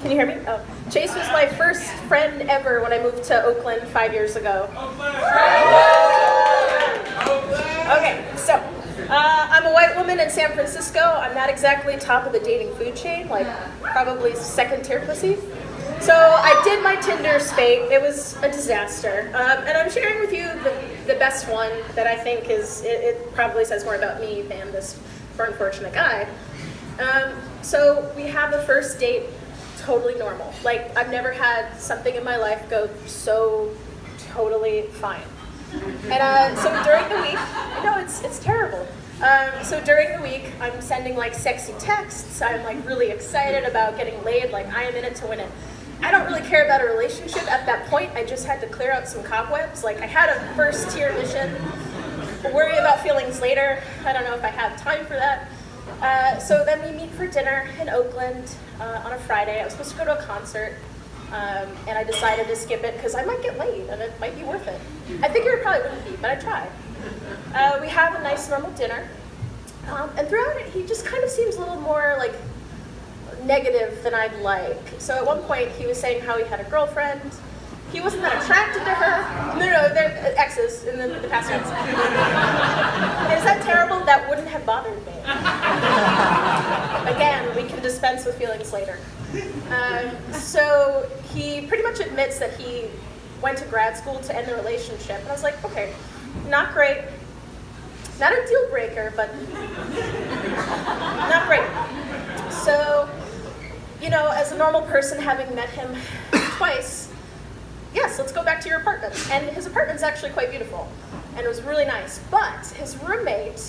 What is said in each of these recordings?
Can you hear me? Oh. Chase was my first friend ever when I moved to Oakland 5 years ago. Okay, so I'm a white woman in San Francisco. I'm not exactly top of the dating food chain, like probably second tier pussy. So I did my Tinder spate. It was a disaster. And I'm sharing with you the best one that I think is, it probably says more about me than this poor unfortunate guy. So we have a first date, totally normal. Like, I've never had something in my life go so totally fine. And so during the week, no, it's terrible. So during the week, I'm sending like sexy texts. I'm like really excited about getting laid. Like, I am in it to win it. I don't really care about a relationship at that point. I just had to clear out some cobwebs. Like, I had a first tier mission. Worry about feelings later. I don't know if I have time for that. So then we meet for dinner in Oakland on a Friday. I was supposed to go to a concert, and I decided to skip it because I might get laid and it might be worth it. I figured it probably wouldn't be, but I tried. We have a nice normal dinner, and throughout it, he just kind of seems a little more like negative than I'd like. So at one point, he was saying how he had a girlfriend. He wasn't that attracted to her. No, they're exes in the past tense. Is that terrible? That wouldn't have bothered me. Again, we can dispense with feelings later. So he pretty much admits that he went to grad school to end the relationship. And I was like, okay, not great. Not a deal breaker, but not great. So, you know, as a normal person, having met him twice, yes, let's go back to your apartment. And his apartment's actually quite beautiful. And it was really nice. But his roommate,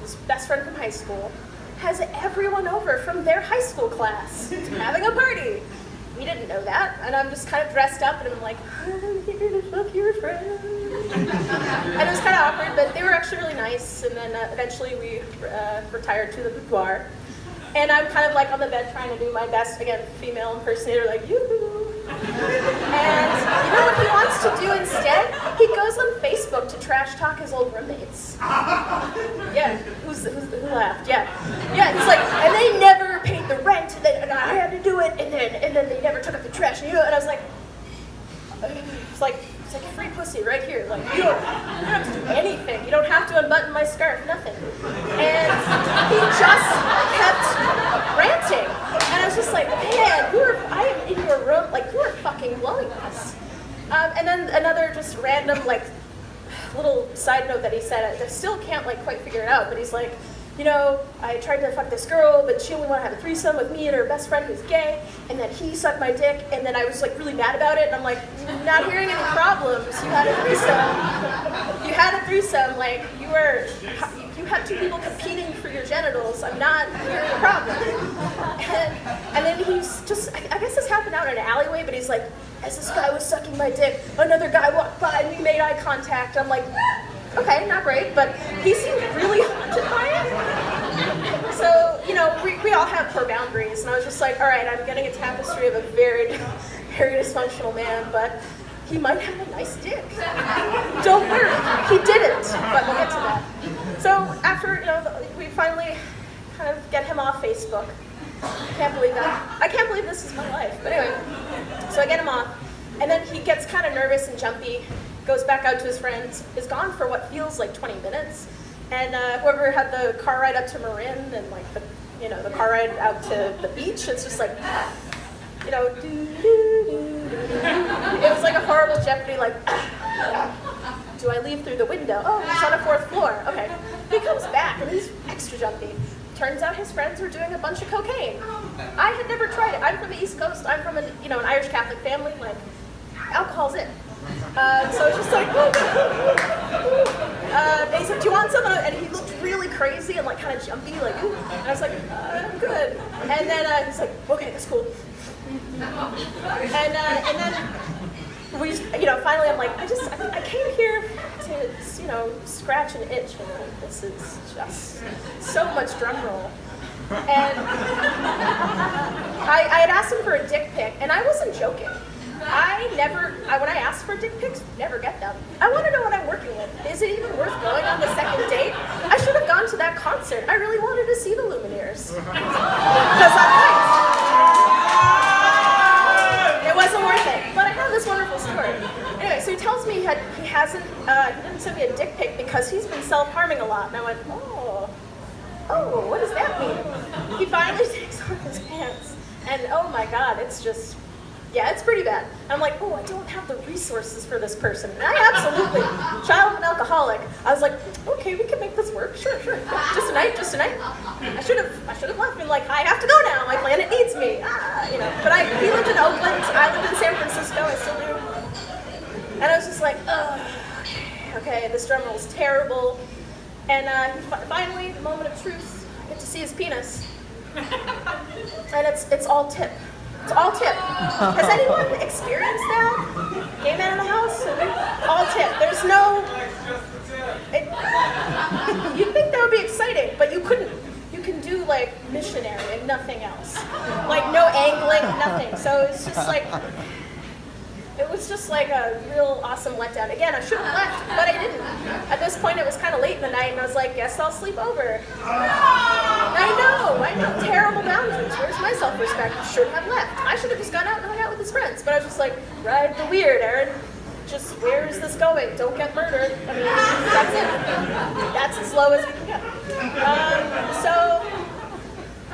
his best friend from high school, has everyone over from their high school class having a party. We didn't know that. And I'm just kind of dressed up and I'm like, I'm here to fuck your friend. And it was kind of awkward, but they were actually really nice. And then eventually we retired to the boudoir. And I'm kind of like on the bed trying to do my best, again, female impersonator, like, yoo-hoo. And you know what he wants to do instead? He goes on Facebook to trash talk his old roommates. Yeah, who laughed? Yeah, it's like, and they never paid the rent, and I had to do it, and then they never took up the trash, and I was like, it's like free pussy right here. Like, you don't have to do anything. You don't have to unbutton my scarf, nothing. And he just kept ranting. And I was just like, man, I am in your room, like, you are fucking blowing us. And then another just random, like, little side note that he said, I still can't, like, quite figure it out, but he's like, you know, I tried to fuck this girl, but she only wanted to have a threesome with me and her best friend who's gay, and then he sucked my dick, and then I was like really mad about it, and I'm like, not hearing any problems. You had a threesome, like you had two people competing for your genitals. I'm not hearing a problem. And then he's just, I guess this happened out in an alleyway, but he's like, as this guy was sucking my dick, another guy walked by and we made eye contact. I'm like, okay, not great, but he seemed really haunted by it. So, you know, we all have poor boundaries, and I was just like, all right, I'm getting a tapestry of a very, very dysfunctional man, but he might have a nice dick. Don't worry, he didn't, but we'll get to that. So after, you know, we finally kind of get him off Facebook. I can't believe that. I can't believe this is my life, but anyway. So I get him off, and then he gets kind of nervous and jumpy, goes back out to his friends, is gone for what feels like 20 minutes. And whoever had the car ride up to Marin and like the car ride out to the beach, it's just like, you know, it was like a horrible Jeopardy, like, do I leave through the window? Oh, he's on a 4th floor. Okay. He comes back and he's extra jumpy. Turns out his friends were doing a bunch of cocaine. I had never tried it. I'm from the East Coast. I'm from an Irish Catholic family. Like, alcohol's in. So it's just like, they said, do you want some? And he looked really crazy and like kind of jumpy, like, ooh. And I was like, I'm good. And then he's like, okay, that's cool. And then we just, finally I'm like, I came here to, scratch an itch. And this is just so much drum roll. And I had asked him for a dick pic, and I wasn't joking. When I ask for dick pics, never get them. I want to know what I'm working with. Is it even worth going on the second date? I should have gone to that concert. I really wanted to see the Lumineers. Because I'm nice. he didn't send me a dick pic because he's been self-harming a lot. And I went, oh, what does that mean? He finally takes off his pants, and oh my God, it's just, yeah, it's pretty bad. I'm like, I don't have the resources for this person. And I absolutely, child of an alcoholic, I was like, okay, we can make this work. Sure. Just tonight. I should have left and like, I have to go now. My planet needs me. But he lived in Oakland. I lived in San Francisco. I still do. And I was just like, okay, this drum roll's terrible. And finally, the moment of truth, I get to see his penis. And it's all tip. It's all tip. Has anyone experienced that? Gay man in the house? All tip. There's no... You'd think that would be exciting, but you couldn't. You can do like missionary and nothing else. Like no angling, nothing. So it's just like... It was just like a real awesome letdown. Again, I should have left, but I didn't. At this point, it was kind of late in the night, and I was like, guess I'll sleep over. I know, terrible boundaries. Where's my self-respect? Shouldn't have left. I should have just gone out and hung out with his friends. But I was just like, ride the weird, Aaron. Just, where is this going? Don't get murdered. I mean, that's it. That's as low as we can get. So,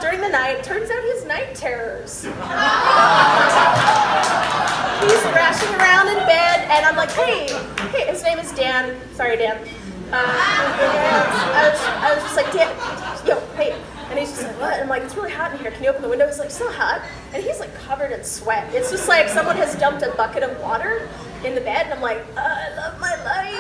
during the night, turns out he has night terrors. He's thrashing around in bed, and I'm like, hey, his name is Dan. Sorry, Dan. I was just like, Dan, yo, hey. And he's just like, what? And I'm like, it's really hot in here. Can you open the window? He's like, so hot. And he's like covered in sweat. It's just like someone has dumped a bucket of water in the bed, and I'm like, I love my life.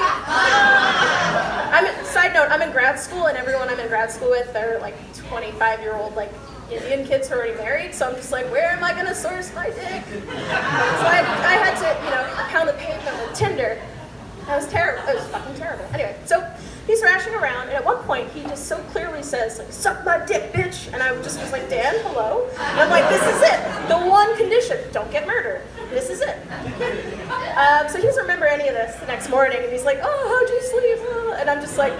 Side note, I'm in grad school, and everyone I'm in grad school with, they're like 25-year-old, like, Indian kids who are already married, so I'm just like, where am I going to source my dick? So I had to, pound the pavement with Tinder. That was terrible. It was fucking terrible. Anyway, so he's thrashing around, and at one point, he just so clearly says, like, suck my dick, bitch. And I just was like, Dan, hello? And I'm like, this is it. The one condition, don't get murdered. This is it. So he doesn't remember any of this the next morning, and he's like, how'd you sleep? And I'm just like,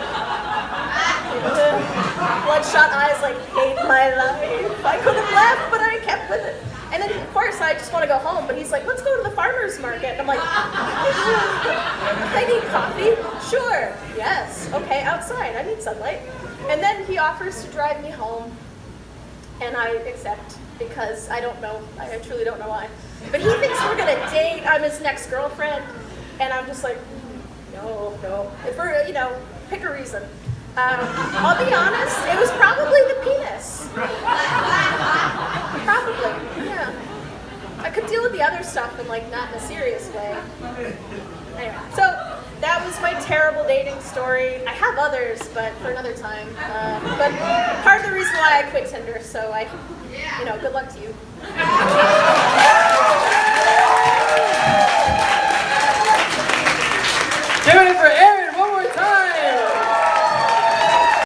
bloodshot eyes, like, hate my life. I could have left, but I kept with it. And then, of course, I just want to go home, but he's like, let's go to the farmer's market. And I'm like, I need coffee? Sure. Yes. Okay, outside. I need sunlight. And then he offers to drive me home, and I accept because I don't know. I truly don't know why. But he thinks we're going to date. I'm his next girlfriend. And I'm just like, no. Pick a reason. I'll be honest, it was probably the penis. Probably, yeah. I could deal with the other stuff, but like not in a serious way. Anyway, so that was my terrible dating story. I have others, but for another time. But part of the reason why I quit Tinder, so good luck to you.